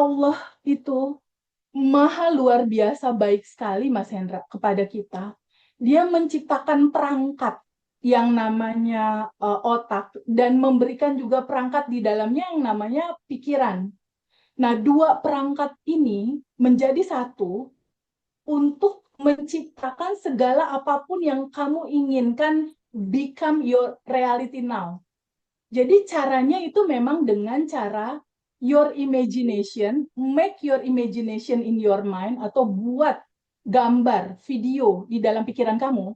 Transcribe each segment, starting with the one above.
Allah itu maha luar biasa baik sekali, Mas Hendra, kepada kita. Dia menciptakan perangkat yang namanya otak dan memberikan juga perangkat di dalamnya yang namanya pikiran. Nah, dua perangkat ini menjadi satu untuk menciptakan segala apapun yang kamu inginkan become your reality now. Jadi caranya itu memang dengan cara your imagination, make your imagination in your mind, atau buat gambar, video di dalam pikiran kamu.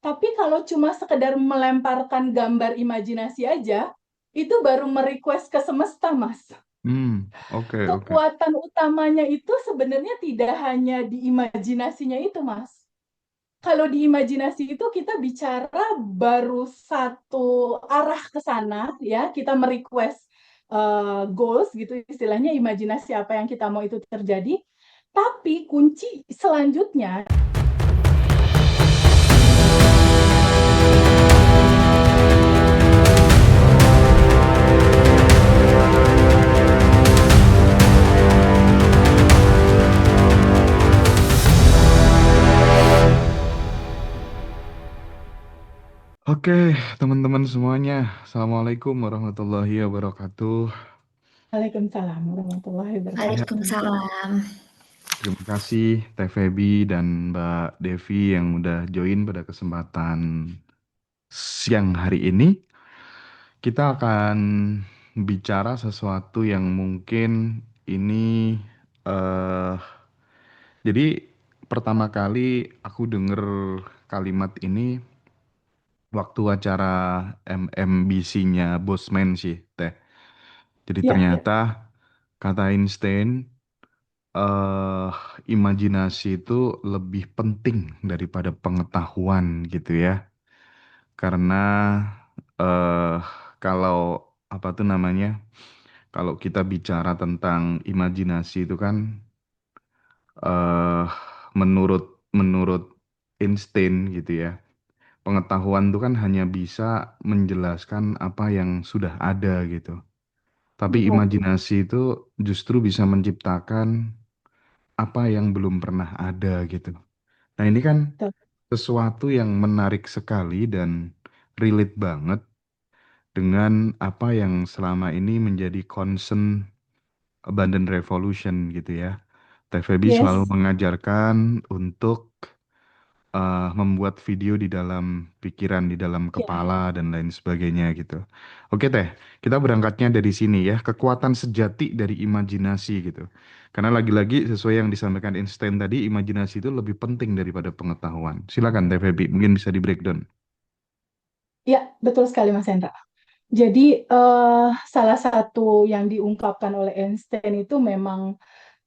Tapi kalau cuma sekedar melemparkan gambar imajinasi aja, itu baru merequest ke semesta, Mas. Oke, oke. Kekuatan utamanya itu sebenarnya tidak hanya di imajinasinya itu, Mas. Kalau di imajinasi itu kita bicara baru satu arah ke sana, ya, kita merequest goals gitu istilahnya, imajinasi apa yang kita mau itu terjadi. Tapi kunci selanjutnya. Oke, teman-teman semuanya. Assalamualaikum warahmatullahi wabarakatuh. Waalaikumsalam warahmatullahi wabarakatuh. Waalaikumsalam. Terima kasih Teh Feby dan Mbak Devi yang udah join pada kesempatan siang hari ini. Kita akan bicara sesuatu yang mungkin ini eh jadi pertama kali aku denger kalimat ini waktu acara MMBC-nya Bosman sih, Teh. Jadi Ya, ya. ternyata kata Einstein, eh imajinasi itu lebih penting daripada pengetahuan gitu ya. Karena eh kalau apa tuh namanya? Kalau kita bicara tentang imajinasi itu kan eh menurut menurut Einstein gitu ya. Pengetahuan itu kan hanya bisa menjelaskan apa yang sudah ada gitu. Tapi Betul. imajinasi itu justru bisa menciptakan apa yang belum pernah ada gitu. Nah, ini kan Betul. sesuatu yang menarik sekali dan relate banget dengan apa yang selama ini menjadi concern Abundant Revolution gitu ya. Teh Feby selalu Yes. mengajarkan untuk membuat video di dalam pikiran, di dalam Ya. kepala, dan lain sebagainya gitu. Oke Teh, kita berangkatnya dari sini ya, kekuatan sejati dari imajinasi gitu. Karena lagi-lagi sesuai yang disampaikan Einstein tadi, imajinasi itu lebih penting daripada pengetahuan. Silakan Teh Feby, mungkin bisa di breakdown. Ya, betul sekali Mas Hendra. Jadi salah satu yang diungkapkan oleh Einstein itu memang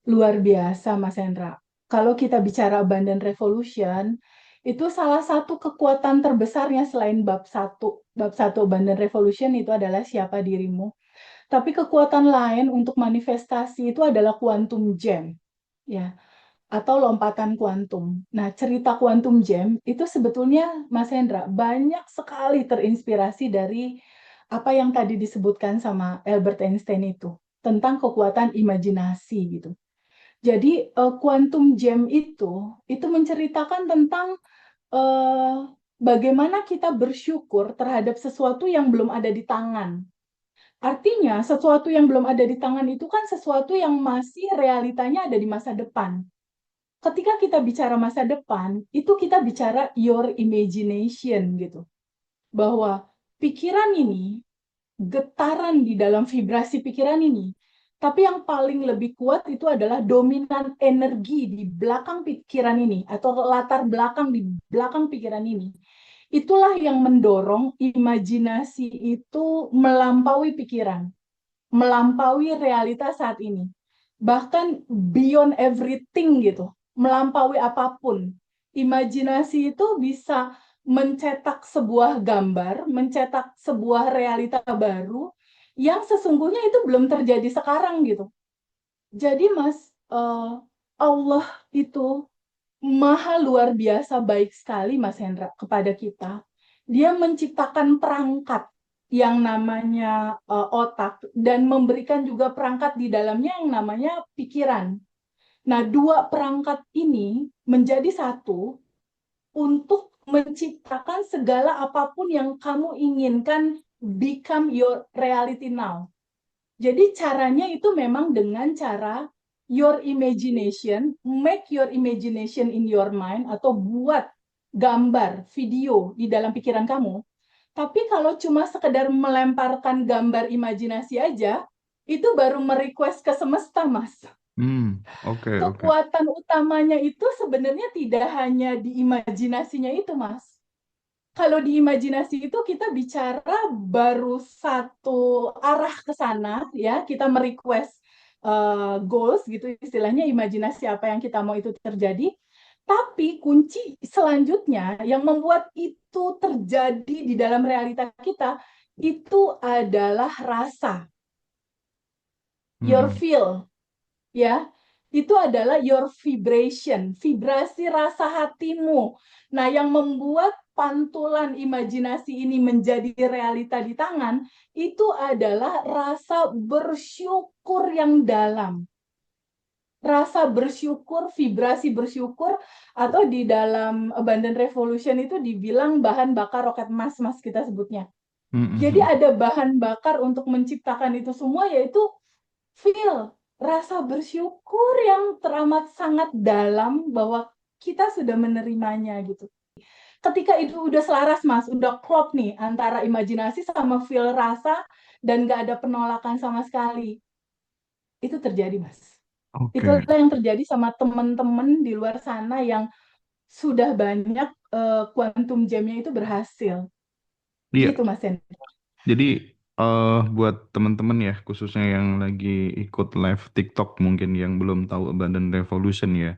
luar biasa, Mas Hendra. Kalau kita bicara Abundant Revolution, itu salah satu kekuatan terbesarnya selain bab satu. Bab satu Abundant Revolution itu adalah siapa dirimu. Tapi kekuatan lain untuk manifestasi itu adalah quantum gem, ya, atau lompatan kuantum. Nah, cerita quantum gem itu sebetulnya, Mas Hendra, banyak sekali terinspirasi dari apa yang tadi disebutkan sama Albert Einstein itu, tentang kekuatan imajinasi gitu. Jadi quantum gem itu menceritakan tentang eh, bagaimana kita bersyukur terhadap sesuatu yang belum ada di tangan. Artinya, sesuatu yang belum ada di tangan itu kan sesuatu yang masih realitanya ada di masa depan. Ketika kita bicara masa depan, itu kita bicara your imagination gitu. Bahwa pikiran ini, getaran di dalam vibrasi pikiran ini. Tapi yang paling lebih kuat itu adalah dominan energi di belakang pikiran ini atau latar belakang di belakang pikiran ini. Itulah yang mendorong imajinasi itu melampaui pikiran, melampaui realitas saat ini. Bahkan beyond everything gitu, melampaui apapun. Imajinasi itu bisa mencetak sebuah gambar, mencetak sebuah realita baru yang sesungguhnya itu belum terjadi sekarang gitu. Jadi Mas, Allah itu maha luar biasa baik sekali Mas Hendra kepada kita. Dia menciptakan perangkat. yang namanya otak dan memberikan juga perangkat di dalamnya yang namanya pikiran. Nah, dua perangkat ini menjadi satu untuk menciptakan segala apapun yang kamu inginkan become your reality now. Jadi caranya itu memang dengan cara your imagination, make your imagination in your mind atau buat gambar, video di dalam pikiran kamu. Tapi kalau cuma sekedar melemparkan gambar imajinasi aja, itu baru merequest ke semesta, Mas. Oke, oke. Kekuatan utamanya itu sebenarnya tidak hanya di imajinasinya itu, Mas. Kalau di imajinasi itu kita bicara baru satu arah ke sana, ya, kita merequest goals gitu istilahnya, imajinasi apa yang kita mau itu terjadi. Tapi kunci selanjutnya yang membuat itu terjadi di dalam realita kita itu adalah rasa, your Mm-mm. feel, ya. Itu adalah your vibration, vibrasi rasa hatimu. Nah, yang membuat pantulan imajinasi ini menjadi realita di tangan itu adalah rasa bersyukur yang dalam. Rasa bersyukur, vibrasi bersyukur, atau di dalam Abundant Revolution itu dibilang bahan bakar roket emas, Mas, kita sebutnya. Jadi Mm-mm. ada bahan bakar untuk menciptakan itu semua, yaitu feel, rasa bersyukur yang teramat sangat dalam bahwa kita sudah menerimanya gitu. Ketika itu udah selaras, Mas, udah klop nih antara imajinasi sama feel rasa dan nggak ada penolakan sama sekali, itu terjadi, Mas. Oke. Itulah yang terjadi sama teman-teman di luar sana yang sudah banyak quantum jam-nya itu berhasil. Iya, Gitu, Mas Hendra. jadi buat teman-teman ya, khususnya yang lagi ikut live TikTok mungkin yang belum tahu Abundant Revolution ya,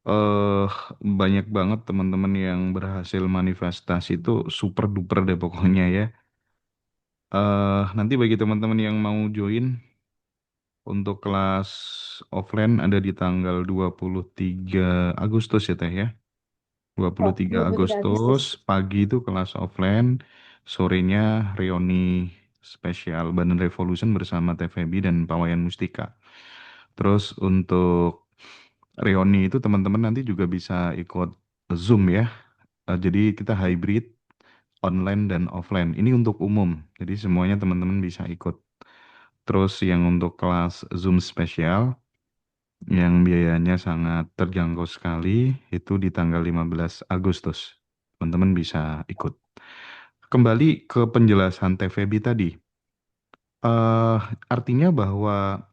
eh banyak banget teman-teman yang berhasil manifestasi itu super duper deh pokoknya ya. Nanti bagi teman-teman yang mau join untuk kelas offline ada di tanggal 23 Agustus ya Teh ya. dua puluh Oh, tiga 23 Agustus Agustus. pagi itu kelas offline, sorenya reuni spesial Bandan Revolution bersama Teh Feby dan Pawayan Mustika. Terus untuk reuni itu teman-teman nanti juga bisa ikut Zoom ya. Jadi kita hybrid online dan offline. Ini untuk umum. Jadi semuanya teman-teman bisa ikut. Terus yang untuk kelas Zoom spesial yang biayanya sangat terjangkau sekali itu di tanggal 15 Agustus. Teman-teman bisa ikut. Kembali ke penjelasan TVB tadi. eh Artinya bahwa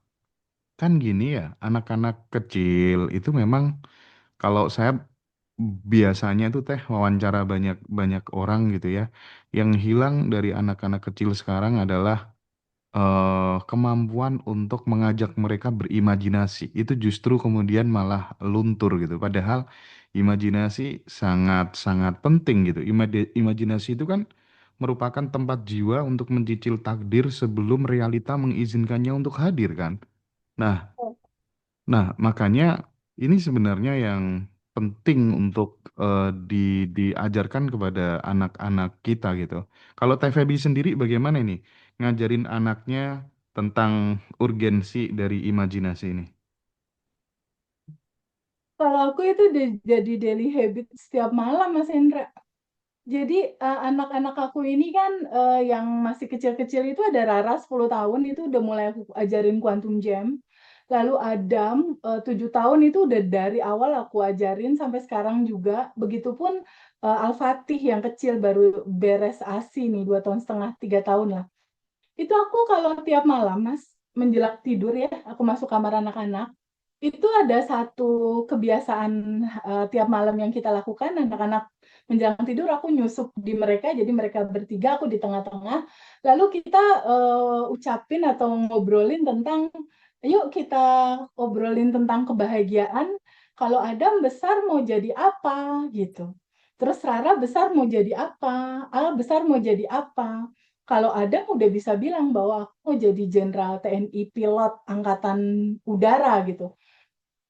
kan gini ya, anak-anak kecil itu memang kalau saya biasanya tuh teh wawancara banyak banyak orang gitu ya, yang hilang dari anak-anak kecil sekarang adalah kemampuan untuk mengajak mereka berimajinasi. Itu justru kemudian malah luntur gitu. Padahal imajinasi sangat-sangat penting gitu. Imajinasi itu kan merupakan tempat jiwa untuk mencicil takdir sebelum realita mengizinkannya untuk hadir kan. Nah, makanya ini sebenarnya yang penting untuk diajarkan kepada anak-anak kita gitu. Kalau Teh Feby sendiri bagaimana ini ngajarin anaknya tentang urgensi dari imajinasi ini? Kalau aku itu udah jadi daily habit setiap malam, Mas Hendra. Jadi anak-anak aku ini kan yang masih kecil-kecil itu ada Rara 10 tahun itu udah mulai aku ajarin Quantum Jam. Lalu Adam 7 tahun itu udah dari awal aku ajarin sampai sekarang juga. Begitupun Al-Fatih yang kecil baru beres ASI nih 2 tahun setengah 3 tahun lah. Itu aku kalau tiap malam, Mas, menjelang tidur ya, aku masuk kamar anak-anak, itu ada satu kebiasaan tiap malam yang kita lakukan, anak-anak menjelang tidur aku nyusup di mereka, jadi mereka bertiga, aku di tengah-tengah, lalu kita ucapin atau ngobrolin tentang, yuk kita obrolin tentang kebahagiaan, kalau Adam besar mau jadi apa, gitu. Terus Rara besar mau jadi apa, Al besar mau jadi apa. Kalau Adam udah bisa bilang bahwa aku mau jadi Jenderal TNI pilot Angkatan Udara gitu.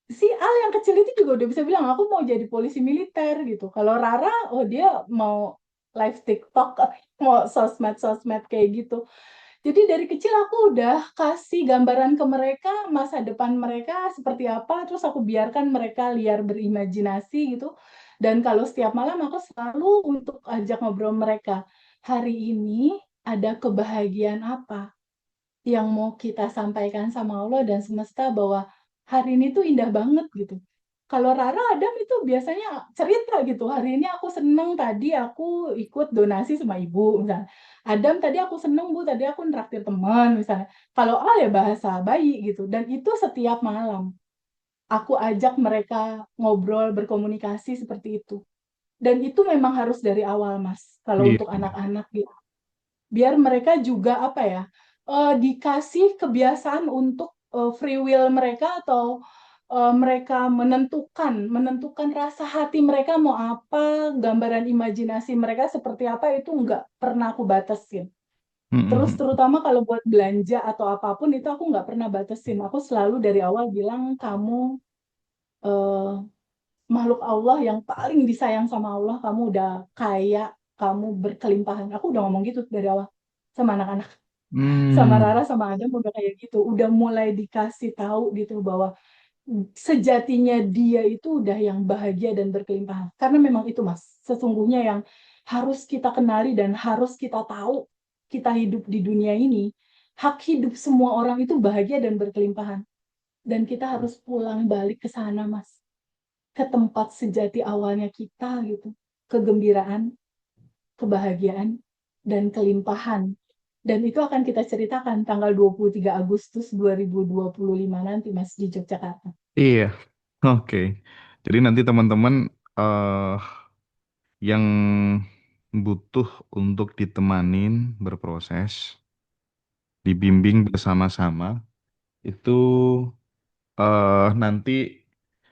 Si Al yang kecil itu juga udah bisa bilang aku mau jadi polisi militer gitu. Kalau Rara, oh dia mau live TikTok, mau sosmed-sosmed kayak gitu. Jadi dari kecil aku udah kasih gambaran ke mereka masa depan mereka seperti apa, terus aku biarkan mereka liar berimajinasi gitu. Dan kalau setiap malam aku selalu untuk ajak ngobrol mereka, hari ini ada kebahagiaan apa yang mau kita sampaikan sama Allah dan semesta bahwa hari ini tuh indah banget gitu. Kalau Rara Adam itu biasanya cerita gitu, hari ini aku seneng tadi aku ikut donasi sama ibu misalnya. Adam tadi aku seneng bu, tadi aku nraktir teman misalnya. Kalau Al ya bahasa bayi gitu. Dan itu setiap malam. Aku ajak mereka ngobrol, berkomunikasi seperti itu. Dan itu memang harus dari awal Mas, kalau Iya, untuk iya. anak-anak gitu biar mereka juga apa ya dikasih kebiasaan untuk free will mereka atau mereka menentukan menentukan rasa hati mereka mau apa, gambaran imajinasi mereka seperti apa itu nggak pernah aku batasin. Terus Mm-mm. terutama kalau buat belanja atau apapun itu aku nggak pernah batasin. Aku selalu dari awal bilang kamu eh, makhluk Allah yang paling disayang sama Allah, kamu udah kaya, kamu berkelimpahan. Aku udah ngomong gitu dari awal sama anak-anak, sama Hmm. Rara sama Adam udah kayak gitu, udah mulai dikasih tahu gitu bahwa sejatinya dia itu udah yang bahagia dan berkelimpahan. Karena memang itu Mas, sesungguhnya yang harus kita kenali dan harus kita tahu. Kita hidup di dunia ini, hak hidup semua orang itu bahagia dan berkelimpahan. Dan kita harus pulang balik ke sana Mas, ke tempat sejati awalnya kita gitu. Kegembiraan, kebahagiaan, dan kelimpahan. Dan itu akan kita ceritakan tanggal 23 Agustus 2025 nanti Mas di Yogyakarta. Iya, oke. Jadi nanti teman-teman eh yang butuh untuk ditemanin berproses, dibimbing bersama-sama, itu nanti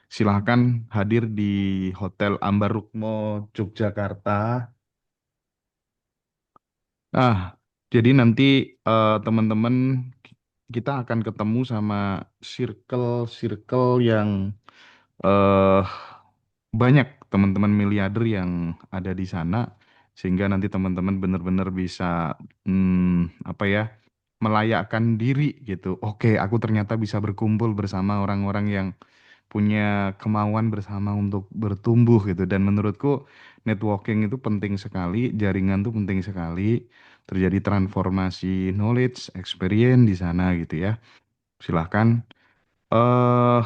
silahkan hadir di Hotel Ambar Rukmo Yogyakarta. Ah, jadi nanti teman-teman kita akan ketemu sama circle-circle yang eh banyak teman-teman miliarder yang ada di sana, sehingga nanti teman-teman benar-benar bisa apa ya, melayakkan diri gitu. Oke, aku ternyata bisa berkumpul bersama orang-orang yang punya kemauan bersama untuk bertumbuh gitu. Dan menurutku networking itu penting sekali, jaringan itu penting sekali, terjadi transformasi knowledge, experience di sana gitu ya. Silahkan eh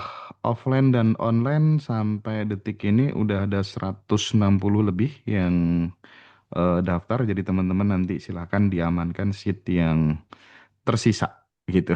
offline dan online sampai detik ini udah ada 160 lebih yang daftar. Jadi teman-teman nanti silahkan diamankan seat yang tersisa gitu.